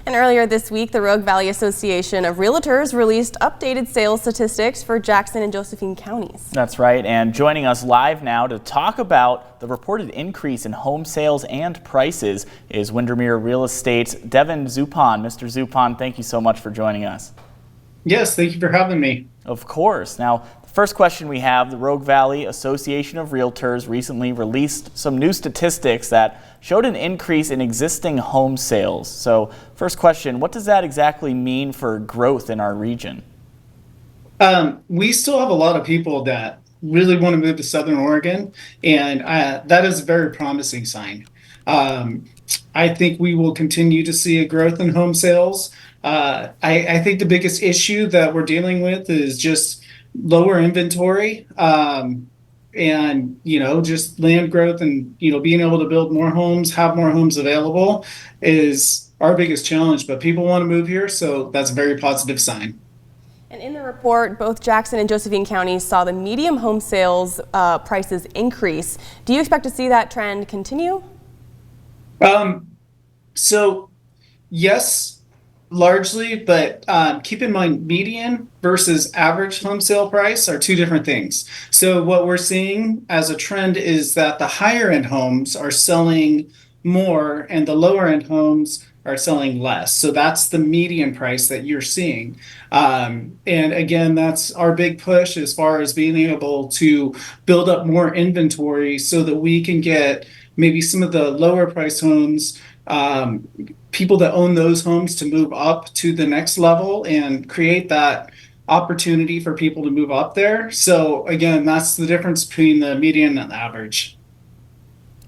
And earlier this week, the Rogue Valley Association of Realtors released updated sales statistics for Jackson and Josephine counties. That's right, and joining us live now to talk about the reported increase in home sales and prices is Windermere Real Estate's Devin Zupan. Mr. Zupan, thank you so much for joining us. Yes, thank you for having me. Of course. Now, the first question we have, the Rogue Valley Association of Realtors recently released some new statistics that showed an increase in existing home sales. So, first question, what does that exactly mean for growth in our region? We still have a lot of people that really want to move to Southern Oregon, and that is a very promising sign. I think we will continue to see a growth in home sales. I think the biggest issue that we're dealing with is just lower inventory, and just land growth, and being able to build more homes, have more homes available is our biggest challenge. But people want to move here, so that's a very positive sign. And in the report, both Jackson and Josephine counties saw the median home sales prices increase. Do you expect to see that trend continue? So yes, largely, but keep in mind median versus average home sale price are two different things. So what we're seeing as a trend is that the higher end homes are selling more and the lower end homes are selling less. So that's the median price that you're seeing. And again, that's our big push as far as being able to build up more inventory so that we can get maybe some of the lower price homes, people that own those homes, to move up to the next level and create that opportunity for people to move up there. So again, that's the difference between the median and the average.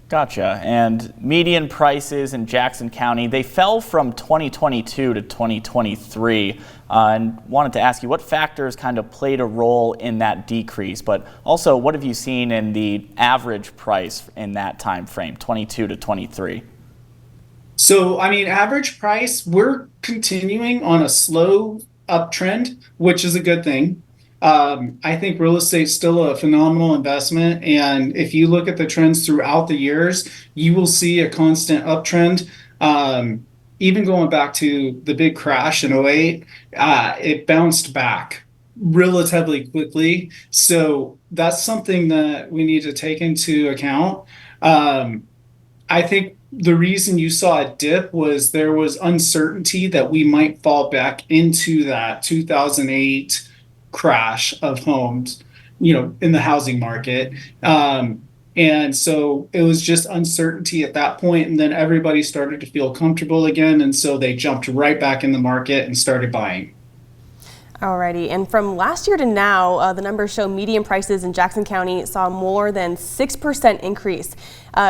Gotcha. And median prices in Jackson County, they fell from 2022 to 2023. And wanted to ask you what factors kind of played a role in that decrease, but also what have you seen in the average price in that time frame, 22 to 23? So, average price, we're continuing on a slow uptrend, which is a good thing. I think real estate's still a phenomenal investment. And if you look at the trends throughout the years, you will see a constant uptrend. Even going back to the big crash in '08, it bounced back relatively quickly. So that's something that we need to take into account. I think the reason you saw a dip was there was uncertainty that we might fall back into that 2008 crash of homes, in the housing market. And so it was just uncertainty at that point, and then everybody started to feel comfortable again, and so they jumped right back in the market and started buying. Alrighty, and from last year to now, the numbers show median prices in Jackson County saw more than 6% increase.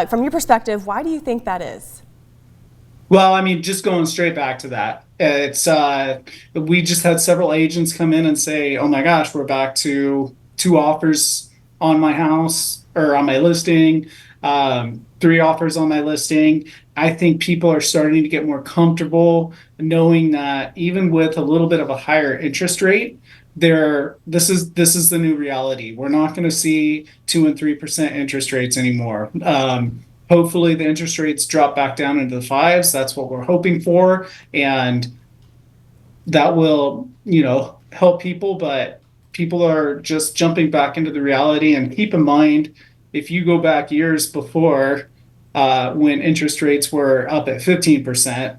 From your perspective, why do you think that is? Well, just going straight back to that, it's we just had several agents come in and say, "Oh my gosh, we're back to 2 offers on my house or on my listing, 3 offers on my listing." I think people are starting to get more comfortable knowing that even with a little bit of a higher interest rate, this is the new reality. We're not going to see 2 and 3% interest rates anymore. Hopefully the interest rates drop back down into the 5s. That's what we're hoping for, and that will, help people. But people are just jumping back into the reality. And keep in mind, if you go back years before, when interest rates were up at 15%,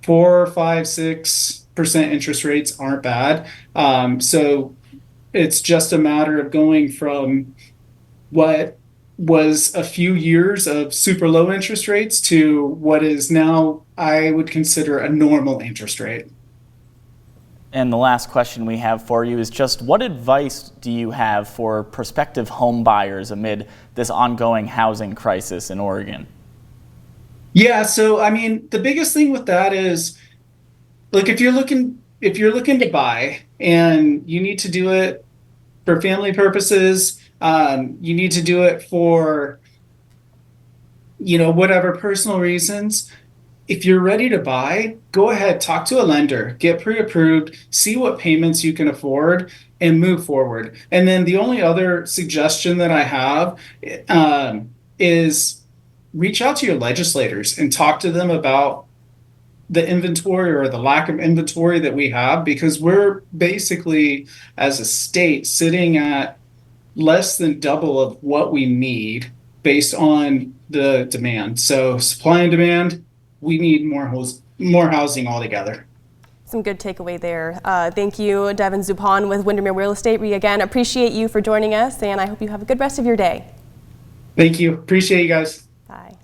4, 5, 6% interest rates aren't bad. So it's just a matter of going from what was a few years of super low interest rates to what is now, I would consider, a normal interest rate. And the last question we have for you is just what advice do you have for prospective home buyers amid this ongoing housing crisis in Oregon? Yeah, so the biggest thing with that is, look, if you're looking to buy and you need to do it for family purposes, you need to do it for, whatever personal reasons. If you're ready to buy, go ahead, talk to a lender, get pre-approved, see what payments you can afford, and move forward. And then the only other suggestion that I have is reach out to your legislators and talk to them about the inventory or the lack of inventory that we have, because we're basically, as a state, sitting at less than double of what we need based on the demand. So supply and demand, we need more housing altogether. Some good takeaway there. Thank you, Devin Zupan with Windermere Real Estate. We again appreciate you for joining us, and I hope you have a good rest of your day. Thank you. Appreciate you guys. Bye.